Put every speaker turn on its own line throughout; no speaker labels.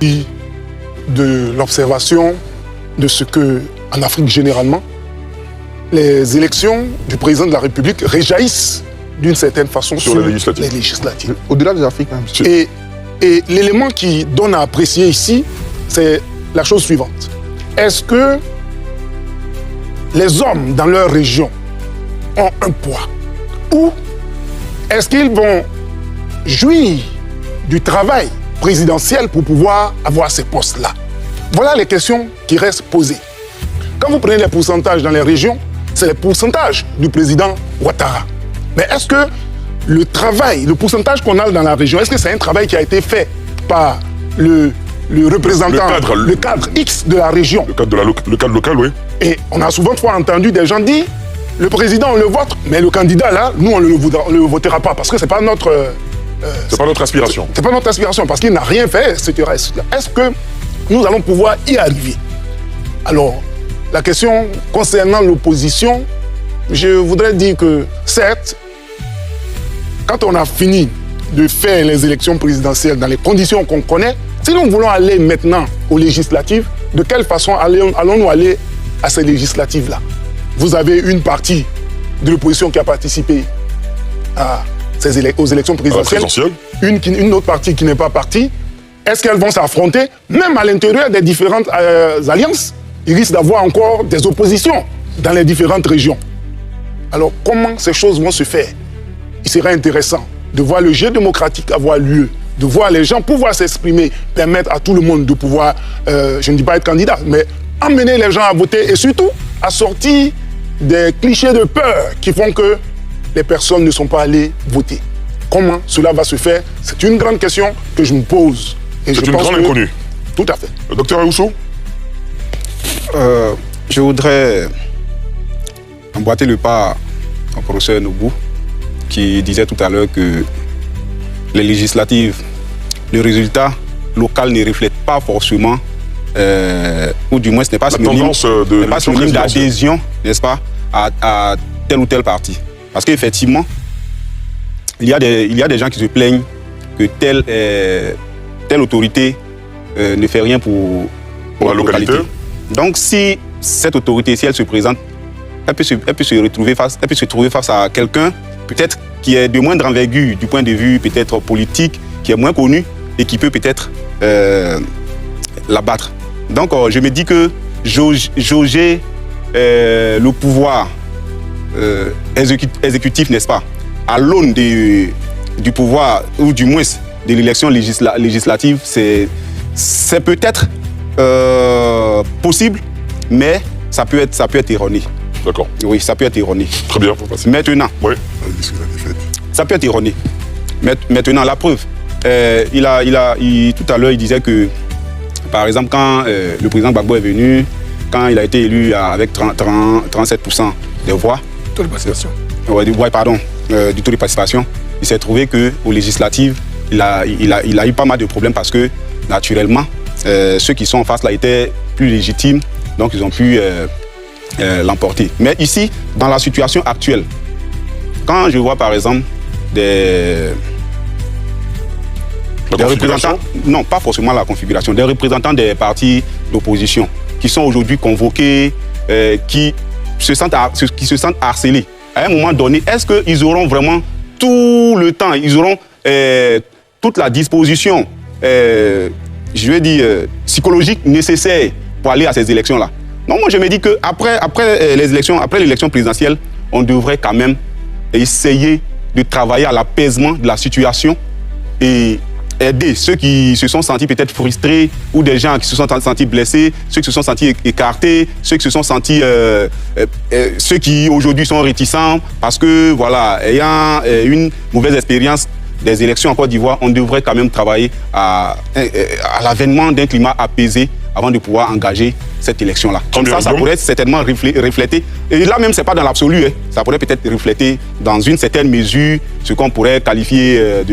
de l'observation de ce que, en Afrique généralement, les élections du président de la République réjaillissent d'une certaine façon sur les législatives.
Au-delà des Afriques même.
Et l'élément qui donne à apprécier ici, c'est la chose suivante. Est-ce que les hommes dans leur région ont un poids? Ou est-ce qu'ils vont jouir du travail présidentiel pour pouvoir avoir ces postes-là? Voilà les questions qui restent posées. Quand vous prenez les pourcentages dans les régions, c'est les pourcentages du président Ouattara. Mais est-ce que le travail, le pourcentage qu'on a dans la région, est-ce que c'est un travail qui a été fait par le représentant, le cadre X de la région?
Le cadre local, oui.
Et on a souvent entendu des gens dire, le président on le vote, mais le candidat là, nous on ne le votera pas parce que c'est pas notre...
c'est pas notre aspiration.
C'est pas notre aspiration parce qu'il n'a rien fait, etc. Est-ce que nous allons pouvoir y arriver? Alors, la question concernant l'opposition, je voudrais dire que, certes, quand on a fini de faire les élections présidentielles dans les conditions qu'on connaît, si nous voulons aller maintenant aux législatives, de quelle façon allons-nous aller à ces législatives-là? Vous avez une partie de l'opposition qui a participé aux élections présidentielles, une autre partie qui n'est pas partie. Est-ce qu'elles vont s'affronter? Même à l'intérieur des différentes alliances, il risque d'avoir encore des oppositions dans les différentes régions. Alors, comment ces choses vont se faire? Il serait intéressant de voir le jeu démocratique avoir lieu, de voir les gens pouvoir s'exprimer, permettre à tout le monde de pouvoir, je ne dis pas être candidat, mais emmener les gens à voter et surtout à sortir des clichés de peur qui font que les personnes ne sont pas allées voter. Comment cela va se faire? C'est une grande question que je me pose.
C'est une grande inconnue.
Tout à fait.
Docteur Aoussou?
Je voudrais emboîter le pas au professeur Noubou, qui disait tout à l'heure que les législatives, le résultat local ne reflète pas forcément, ou du moins ce n'est pas synonyme d'adhésion, n'est-ce pas, à tel ou tel parti. Parce qu'effectivement, il y a des gens qui se plaignent que telle autorité ne fait rien pour
la localité.
Donc si cette autorité, si elle se présente, elle peut se trouver face à quelqu'un peut-être qui est de moindre envergure du point de vue peut-être politique, qui est moins connu et qui peut peut-être l'abattre. Donc je me dis que jauger le pouvoir exécutif, n'est-ce pas, à l'aune du pouvoir, ou du moins de l'élection législative, c'est peut-être possible, mais ça peut être erroné.
D'accord.
Oui, ça peut être erroné.
Très bien, pour passer.
Maintenant,
oui.
Ça peut être erroné. Maintenant, la preuve. Tout à l'heure, il disait que, par exemple, quand le président Gbagbo est venu, quand il a été élu avec 37% des voix,
taux de participation.
Du taux de participation, il s'est trouvé qu'aux législatives, il a eu pas mal de problèmes parce que, naturellement, ceux qui sont en face là étaient plus légitimes, donc ils ont pu l'emporter. Mais ici, dans la situation actuelle, quand je vois par exemple des représentants, non pas forcément la configuration, des représentants des partis d'opposition qui sont aujourd'hui convoqués, qui se sentent harcelés. À un moment donné, est-ce qu'ils auront vraiment tout le temps, ils auront toute la disposition, je vais dire, psychologique nécessaire pour aller à ces élections-là? Non, moi je me dis qu'après l'élection présidentielle, on devrait quand même essayer de travailler à l'apaisement de la situation et aider ceux qui se sont sentis peut-être frustrés ou des gens qui se sont sentis blessés, ceux qui se sont sentis écartés, ceux qui se sont sentis, ceux qui aujourd'hui sont réticents parce que voilà, ayant une mauvaise expérience des élections en Côte d'Ivoire, on devrait quand même travailler à l'avènement d'un climat apaisé avant de pouvoir engager cette élection-là. Comme ça pourrait certainement refléter, et là même, ce n'est pas dans l'absolu, hein, ça pourrait peut-être refléter dans une certaine mesure ce qu'on pourrait qualifier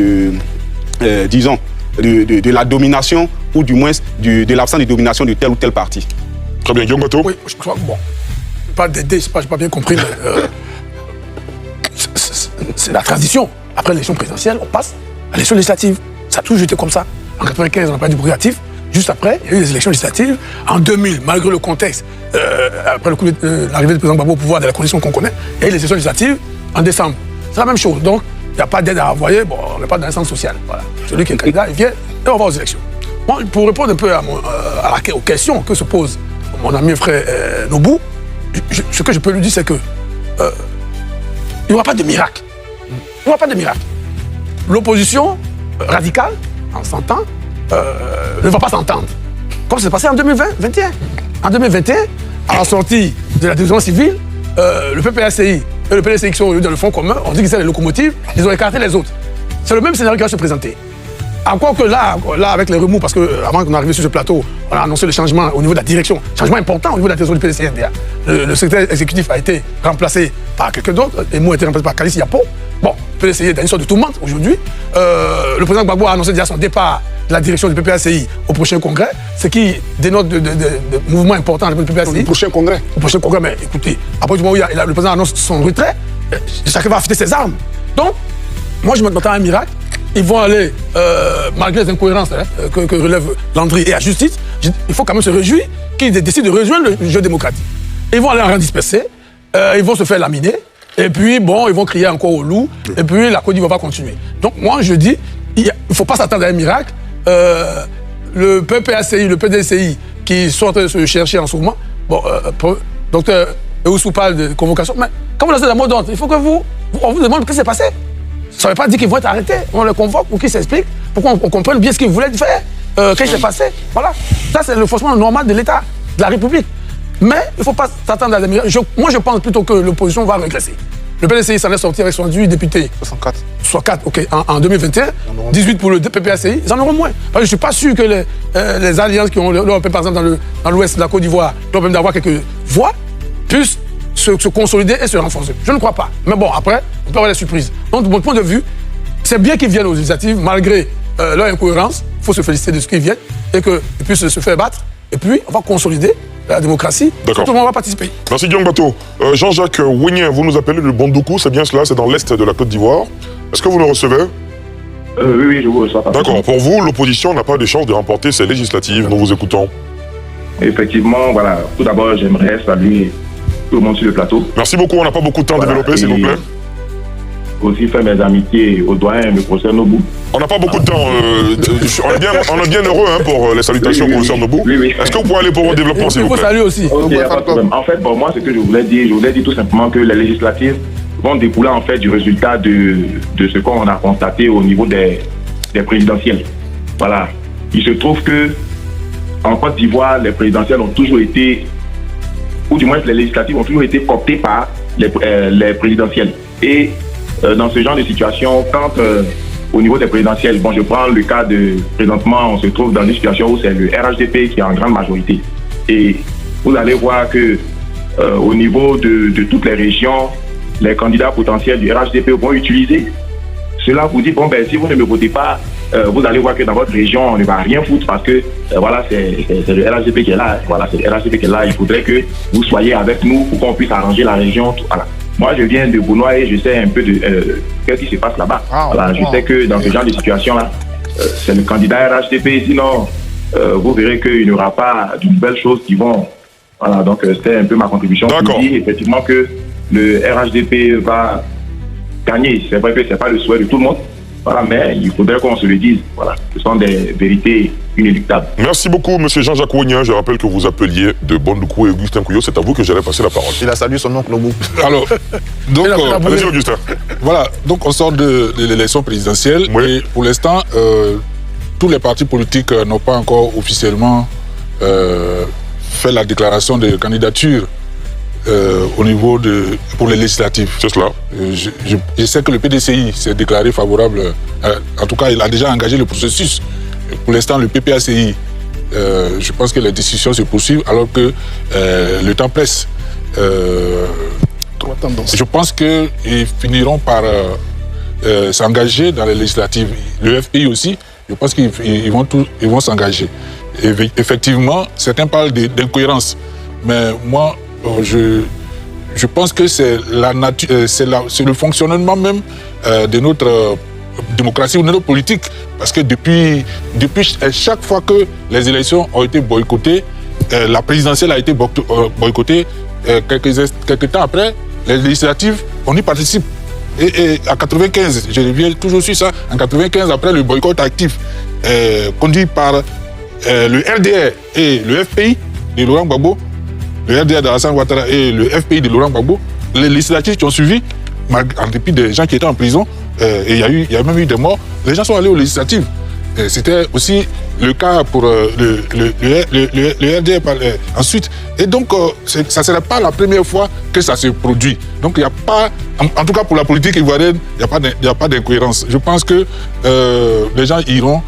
disons, de la domination, ou du moins de l'absence de domination de tel ou tel parti.
Très bien, Guillaume Bateau.
Oui, je crois que bon, pas d'aider, je n'ai pas bien compris, mais c'est la transition. Après l'élection présidentielle, on passe à l'élection législative. Ça a toujours été comme ça. En 1995, on n'a pas du bruit actif.
juste après, il y a eu les élections législatives. En 2000, malgré le contexte, après l'arrivée du président Gbagbo au pouvoir, dans les conditions qu'on connaît, il y a eu les élections législatives en décembre. C'est la même chose. Donc, il n'y a pas d'aide à envoyer, bon, on n'est pas dans un sens social. Voilà. Celui qui est candidat, il vient et on va aux élections. Moi, pour répondre un peu aux questions que se pose mon ami et frère Nobou, ce que je peux lui dire, c'est que il n'y aura pas de miracle. Il n'y aura pas de miracle. L'opposition radicale, en s'entend, ne va pas s'entendre. Comme c'est passé en 2021. En 2021, à la sortie de la division civile, le PPACI et le PDCI qui sont dans le front commun, on dit qu'ils sont les locomotives, ils ont écarté les autres. C'est le même scénario qui va se présenter. Encore que là, avec les remous, parce qu'avant qu'on arrive sur ce plateau, on a annoncé le changement au niveau de la direction, changement important au niveau de la direction du PDCNDA. Le secrétaire exécutif a été remplacé par quelqu'un d'autre, et moi, a été remplacé par Kalissi Yapo. Bon, le PDCI est dans une sorte de tourmente aujourd'hui. Le président Gbagbo a annoncé déjà son départ de la direction du PPACI au prochain congrès, ce qui dénote de mouvements importants du PPACI.
Au prochain congrès.
Au prochain congrès, mais écoutez, après du moment où le président annonce son retrait, chacun va affûter ses armes. Donc, moi, je m'attends à un miracle. Ils vont aller, malgré les incohérences que relève Landry et la justice, il faut quand même se réjouir qu'ils décident de rejoindre le jeu démocratique. Ils vont aller en rang dispersé, ils vont se faire laminer, et puis, bon, ils vont crier encore au loup, et puis la Côte d'Ivoire va continuer. Donc, moi, je dis, il ne faut pas s'attendre à un miracle. Le PPACI, le PDCI, qui sont en train de se chercher en ce moment, bon, docteur Eoussou parle de convocation, mais quand vous lancez la mot d'ordre, il faut que on vous demande ce qui s'est passé. Ça ne veut pas dire qu'ils vont être arrêtés. On les convoque pour qu'ils s'expliquent, pour qu'on comprenne bien ce qu'ils voulaient faire, qu'est-ce qui s'est passé. Voilà. Ça, c'est le fonctionnement normal de l'État, de la République. Mais il ne faut pas s'attendre à des miracles. Moi, je pense plutôt que l'opposition va régresser. Le PDCI s'en est sorti avec 78 députés. 64, ok, en 2021. 18 pour le PPACI, ils en auront moins. Parce que je ne suis pas sûr que les alliances qui ont par exemple, dans l'ouest de la Côte d'Ivoire, leur permettent d'avoir quelques voix, puissent se consolider et se renforcer. Je ne crois pas. Mais bon, après, on peut avoir des surprises. Donc, de mon point de vue, c'est bien qu'ils viennent aux législatives, malgré leur incohérence. Il faut se féliciter de ce qu'ils viennent et qu'ils puissent se faire battre. Et puis, on va consolider la démocratie.
D'accord.
Tout le monde va participer.
Merci Guillaume Bateau. Jean-Jacques Ouigné, vous nous appelez le Bondoukou, c'est bien cela, c'est dans l'est de la Côte d'Ivoire. Est-ce que vous le recevez?
Oui, je vous reçois.
D'accord. Pour vous, l'opposition n'a pas de chance de remporter ces législatives. Nous vous écoutons.
Effectivement, voilà. Tout d'abord, j'aimerais saluer tout le monde sur le plateau.
Merci beaucoup. On n'a pas beaucoup de temps à développer, s'il vous plaît.
Aussi faire mes amitiés au doyen, le professeur Nobou.
On n'a pas beaucoup de temps. On est bien heureux pour les salutations au professeur Nobou.
Oui.
Est-ce que vous pouvez aller pour vos développements, s'il vous plaît?
Salut aussi.
Ok, pas de problème. En fait, moi, ce que je voulais dire tout simplement que les législatives vont découler en fait du résultat de ce qu'on a constaté au niveau des présidentielles. Voilà. Il se trouve que en Côte d'Ivoire, les présidentielles ont toujours été, ou du moins les législatives ont toujours été cooptées par les présidentielles. Et dans ce genre de situation, quand au niveau des présidentielles, bon, je prends le cas de présentement, on se trouve dans une situation où c'est le RHDP qui est en grande majorité. Et vous allez voir que au niveau de toutes les régions, les candidats potentiels du RHDP vont utiliser cela pour dire, bon, ben, si vous ne me votez pas, vous allez voir que dans votre région, on ne va rien foutre parce que, voilà, c'est le RHDP qui est là. Voilà, c'est le RHDP qui est là. Il faudrait que vous soyez avec nous pour qu'on puisse arranger la région. Voilà. Moi, je viens de Bounois et je sais un peu de ce qui se passe là-bas. Voilà, je sais que dans ce genre de situation-là, c'est le candidat RHDP. Sinon, vous verrez qu'il n'y aura pas de nouvelles choses qui vont... Voilà, donc c'était un peu ma contribution. Pour dire effectivement que le RHDP va gagner. C'est vrai que ce n'est pas le souhait de tout le monde. Voilà, mais il faudrait qu'on se le dise. Voilà, ce sont des vérités inéluctables.
Merci beaucoup, M. Jean-Jacques Ouigné. Je rappelle que vous appeliez de Bondoukou et Augustin Couillot. C'est à vous que j'allais passer la parole.
Il a salué son oncle Nobou.
Alors, donc,
allez-y, Augustin.
Voilà, donc on sort de l'élection présidentielle.
Oui.
Et pour l'instant, tous les partis politiques n'ont pas encore officiellement fait la déclaration de candidature au niveau pour les législatives.
C'est cela.
Je sais que le PDCI s'est déclaré favorable. En tout cas, il a déjà engagé le processus. Pour l'instant, le PPACI, je pense que les discussions se poursuivent alors que le temps presse. Je pense qu'ils finiront par s'engager dans les législatives. Le FPI aussi, je pense qu'ils vont s'engager. Effectivement, certains parlent d'incohérence, mais moi, je pense que c'est la nature, c'est le fonctionnement même de notre démocratie ou notre politique. Parce que depuis chaque fois que les élections ont été boycottées, la présidentielle a été boycottée, quelques temps après, les législatives, on y participe. Et en 95, je reviens toujours sur ça, en 95, après le boycott actif conduit par le RDR et le FPI de Laurent Gbagbo, le RDR d'Alassane Ouattara et le FPI de Laurent Gbagbo, les législatives qui ont suivi, en dépit des gens qui étaient en prison, et il y a même eu des morts, les gens sont allés aux législatives. C'était aussi le cas pour le RDR ensuite. Et donc, ça ne serait pas la première fois que ça se produit. Donc, il n'y a pas, en tout cas pour la politique ivoirienne, il n'y a pas d'incohérence. Je pense que les gens iront,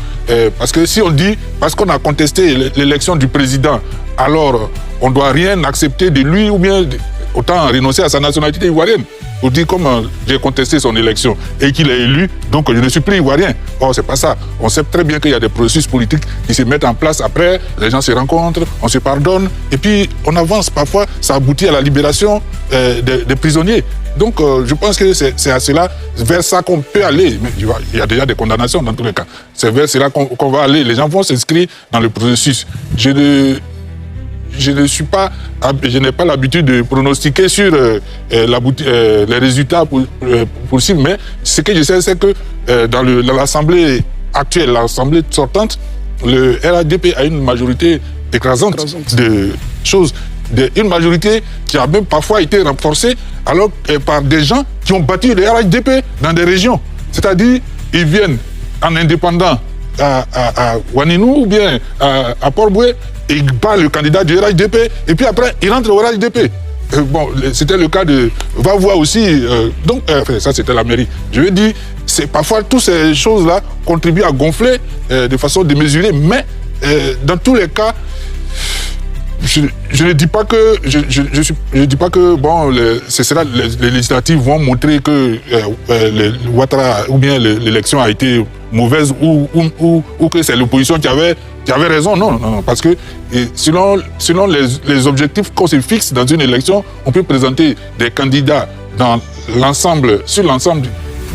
parce que si on dit, parce qu'on a contesté l'élection du président, alors on ne doit rien accepter de lui ou bien autant renoncer à sa nationalité ivoirienne. Pour dire comme j'ai contesté son élection et qu'il est élu, donc je ne suis plus ivoirien. Or, c'est pas ça. On sait très bien qu'il y a des processus politiques qui se mettent en place après, les gens se rencontrent, on se pardonne, et puis on avance. Parfois, ça aboutit à la libération des prisonniers. Donc, je pense que c'est à cela, vers ça qu'on peut aller. Mais il y a déjà des condamnations dans tous les cas. C'est vers cela qu'on va aller. Les gens vont s'inscrire dans le processus. Je n'ai pas l'habitude de pronostiquer sur les résultats possibles, mais ce que je sais, c'est que dans l'Assemblée actuelle, l'Assemblée sortante, le RHDP a une majorité écrasante de choses, une majorité qui a même parfois été renforcée alors par des gens qui ont battu le RHDP dans des régions. C'est-à-dire, ils viennent en indépendant à Ouaninou ou bien à Port-Boué, et il bat le candidat du RHDP, et puis après, il rentre au RHDP. Bon, c'était le cas de Va-Voix aussi. Donc, ça, c'était la mairie. Je veux dire, parfois, toutes ces choses-là contribuent à gonfler de façon démesurée, mais dans tous les cas, je ne dis pas que je dis pas que bon, les législatives vont montrer que Ouattara ou bien l'élection a été mauvaise ou que c'est l'opposition qui avait raison. Non, parce que selon les objectifs qu'on se fixe dans une élection, on peut présenter des candidats sur l'ensemble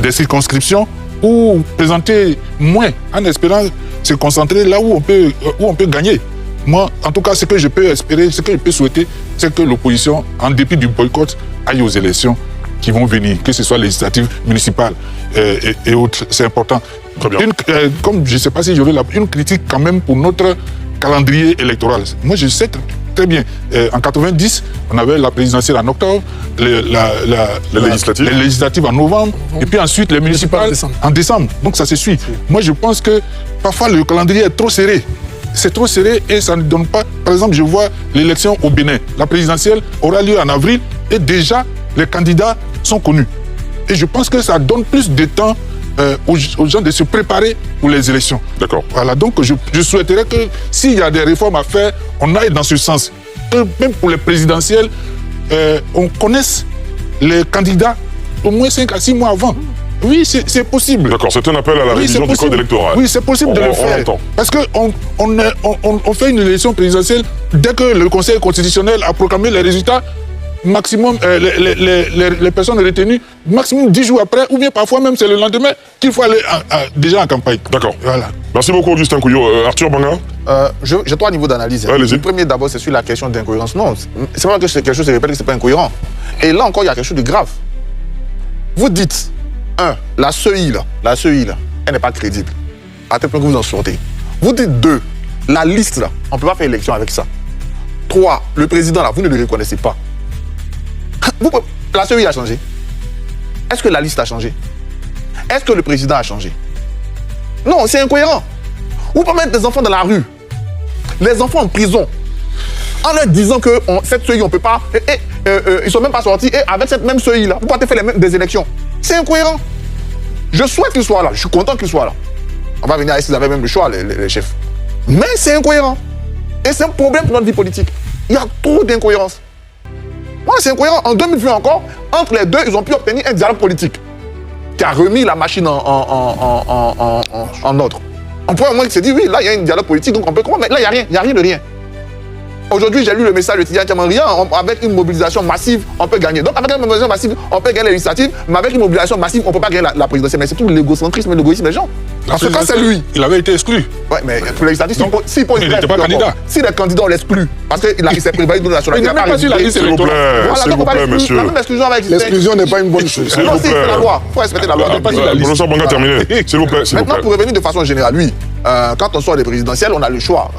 des circonscriptions ou présenter moins en espérant se concentrer là où on peut gagner. Moi, en tout cas, ce que je peux espérer, ce que je peux souhaiter, c'est que l'opposition, en dépit du boycott, aille aux élections qui vont venir, que ce soit législatives, municipales et autres. C'est important.
Très bien.
Comme je ne sais pas si j'aurai une critique quand même pour notre calendrier électoral. Moi, je sais très bien. En 90, on avait la présidentielle en octobre, les législatives en novembre, et puis ensuite les municipales en décembre. Donc ça se suit. Moi, je pense que parfois le calendrier est trop serré. C'est trop serré et ça ne donne pas... Par exemple, je vois l'élection au Bénin. La présidentielle aura lieu en avril et déjà, les candidats sont connus. Et je pense que ça donne plus de temps aux gens de se préparer pour les élections.
D'accord.
Voilà, donc je souhaiterais que s'il y a des réformes à faire, on aille dans ce sens. Que même pour les présidentielles, on connaisse les candidats au moins 5 à 6 mois avant. Oui, c'est possible.
D'accord, c'est un appel à la révision du code électoral.
Oui, c'est possible de le faire. Parce qu'on fait une élection présidentielle dès que le Conseil constitutionnel a proclamé les résultats, maximum, les personnes retenues, maximum 10 jours après, ou bien parfois même c'est le lendemain qu'il faut aller déjà en campagne.
D'accord.
Voilà.
Merci beaucoup, Augustin Couillot. Arthur Banga.
J'ai 3 niveaux d'analyse. Le premier, d'abord, c'est sur la question d'incohérence. Non, c'est pas que quelque chose se répète que c'est pas incohérent. Et là encore, il y a quelque chose de grave. Vous dites, la CEI, elle n'est pas crédible. À tel point que vous en sortez. Vous dites 2, la liste, là, on ne peut pas faire élection avec ça. 3, le président, là, vous ne le reconnaissez pas. La CEI a changé. Est-ce que la liste a changé? Est-ce que le président a changé? Non, c'est incohérent. Vous pouvez mettre des enfants dans la rue, les enfants en prison, en leur disant que cette CEI, on ne peut pas... ils ne sont même pas sortis, et avec cette même CEI-là, vous pouvez faire des élections. C'est incohérent. Je souhaite qu'il soit là. Je suis content qu'il soit là. On va venir ici, ils avaient même le choix, les chefs. Mais c'est incohérent. Et c'est un problème pour notre vie politique. Il y a trop d'incohérences. Moi, c'est incohérent. En 2020 encore, entre les deux, ils ont pu obtenir un dialogue politique qui a remis la machine en ordre. On pourrait au moins se dire, oui, là, il y a un dialogue politique, donc on peut comment. Mais là, il n'y a rien de rien. Aujourd'hui, j'ai lu le message de Tidjane Thiam, avec une mobilisation massive, on peut gagner. Donc, avec une mobilisation massive, on peut gagner les législatives, mais avec une mobilisation massive, on ne peut pas gagner la présidentielle. Mais c'est tout l'égocentrisme et l'égoïsme des gens. Parce que quand c'est lui.
Il avait été exclu.
Ouais, mais pour les législatives,
il n'était pas candidat.
Si les candidats, on l'exclut, parce qu'il s'est prévalu de la nationalité.
Il n'a même pas su la liste électorale.
S'il vous plaît, monsieur.
L'exclusion n'est pas une bonne chose.
Non, si, c'est la loi. Il faut respecter la loi.
Professeur Banga, terminé. S'il vous plaît.
Maintenant, pour revenir de façon générale, oui, quand on sort des présidentielles, on a le choix.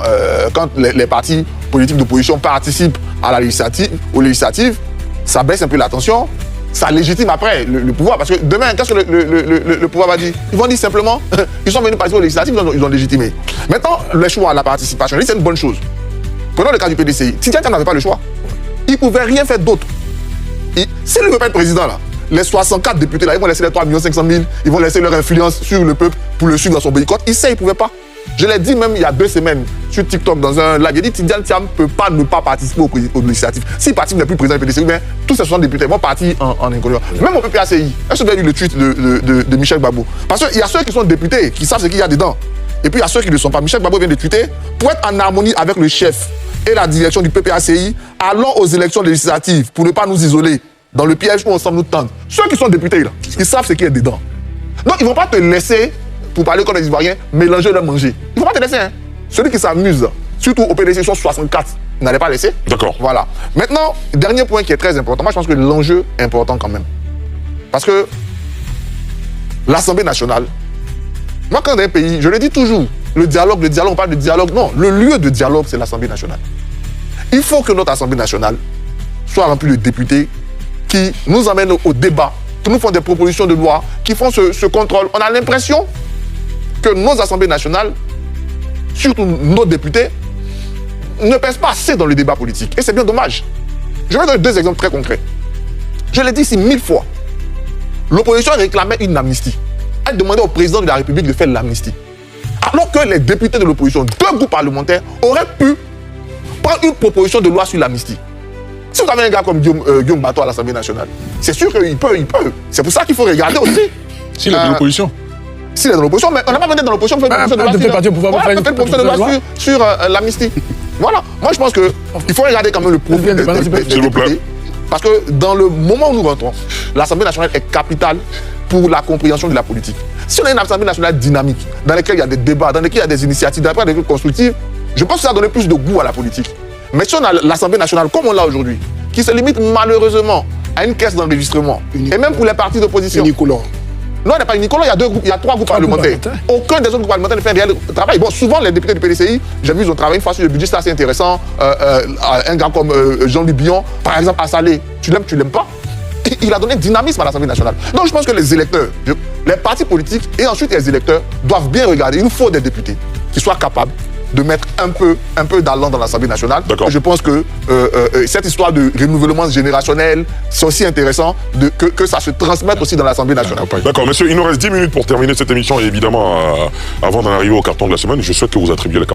Quand les partis politiques d'opposition participent à la législative, aux législatives, ça baisse un peu la tension, ça légitime après le pouvoir. Parce que demain, qu'est-ce que le pouvoir va dire? Ils vont dire simplement, ils sont venus participer aux législatives, ils ont légitimé. Maintenant, le choix, la participation, c'est une bonne chose. Prenons le cas du PDCI. Tidjane Thiam n'avait pas le choix. Il ne pouvait rien faire d'autre. S'il ne veut pas être président, là, les 64 députés, là, ils vont laisser les 3 500 000, ils vont laisser leur influence sur le peuple pour le suivre dans son boycott. Il sait, il ne pouvait pas. Je l'ai dit même il y a 2 semaines sur TikTok dans un live. J'ai dit Tidjane Thiam ne peut pas ne pas participer aux législatives. S'il participe n'est plus président du PDCI, mais tous ces 60 députés vont partir en inconnu. Même au PPACI, est-ce que vous avez lu le tweet de Michel Gbagbo? Parce qu'il y a ceux qui sont députés, qui savent ce qu'il y a dedans. Et puis il y a ceux qui ne le sont pas. Michel Gbagbo vient de tweeter pour être en harmonie avec le chef et la direction du PPACI, allons aux élections législatives pour ne pas nous isoler dans le piège où on semble nous tendre. Ceux qui sont députés, là, ils savent ce qu'il y a dedans. Donc ils ne vont pas te laisser, pour parler comme les Ivoiriens, mélanger leur manger. Ils ne vont pas te laisser. Hein. Celui qui s'amuse, surtout au PDC, ils sont 64, ils n'allaient pas laisser.
D'accord.
Voilà. Maintenant, dernier point qui est très important. Moi, je pense que l'enjeu est important quand même. Parce que l'Assemblée nationale, moi, quand dans un pays, je le dis toujours, le dialogue, on parle de dialogue. Non, le lieu de dialogue, c'est l'Assemblée nationale. Il faut que notre Assemblée nationale soit remplie de députés qui nous amènent au débat, qui nous font des propositions de loi, qui font ce contrôle. On a l'impression que nos assemblées nationales, surtout nos députés, ne pèsent pas assez dans le débat politique. Et c'est bien dommage. Je vais donner 2 exemples très concrets. Je l'ai dit ici 1000 fois. L'opposition réclamait une amnistie. Elle demandait au président de la République de faire l'amnistie. Alors que les députés de l'opposition, 2 groupes parlementaires, auraient pu prendre une proposition de loi sur l'amnistie. Si vous avez un gars comme Guillaume Bato à l'Assemblée nationale, c'est sûr qu'il peut. C'est pour ça qu'il faut regarder aussi.
S'il est de l'opposition.
S'il est dans l'opposition, mais on n'a pas besoin d'être dans l'opposition pour faire une proposition de loi sur l'amnistie. Voilà. Moi, je pense qu'il faut regarder quand même le profil des députés. Parce que dans le moment où nous rentrons, l'Assemblée nationale est capitale pour la compréhension de la politique. Si on a une Assemblée nationale dynamique, dans laquelle il y a des débats, dans laquelle il y a des initiatives, dans laquelle il y a des trucs constructifs, je pense que ça va donner plus de goût à la politique. Mais si on a l'Assemblée nationale comme on l'a aujourd'hui, qui se limite malheureusement à une caisse d'enregistrement, et même pour les partis d'opposition.
Unicolore.
Non, il n'y a pas unicolore, il y a 3 groupes parlementaires. Aucun des autres groupes parlementaires ne fait un réel travail. Bon, souvent, les députés du PDCI, j'ai vu, ils ont travaillé une fois sur le budget, c'est assez intéressant. Un gars comme Jean-Louis Billon, par exemple, à Salé, tu l'aimes pas? Il a donné dynamisme à l'Assemblée nationale. Donc, je pense que les électeurs, les partis politiques et ensuite les électeurs doivent bien regarder. Il nous faut des députés qui soient capables de mettre un peu d'allant dans l'Assemblée nationale. Je pense que cette histoire de renouvellement générationnel, c'est aussi intéressant que ça se transmette aussi dans l'Assemblée nationale.
D'accord, monsieur, il nous reste 10 minutes pour terminer cette émission et évidemment, avant d'en arriver au carton de la semaine, je souhaite que vous attribuiez le carton.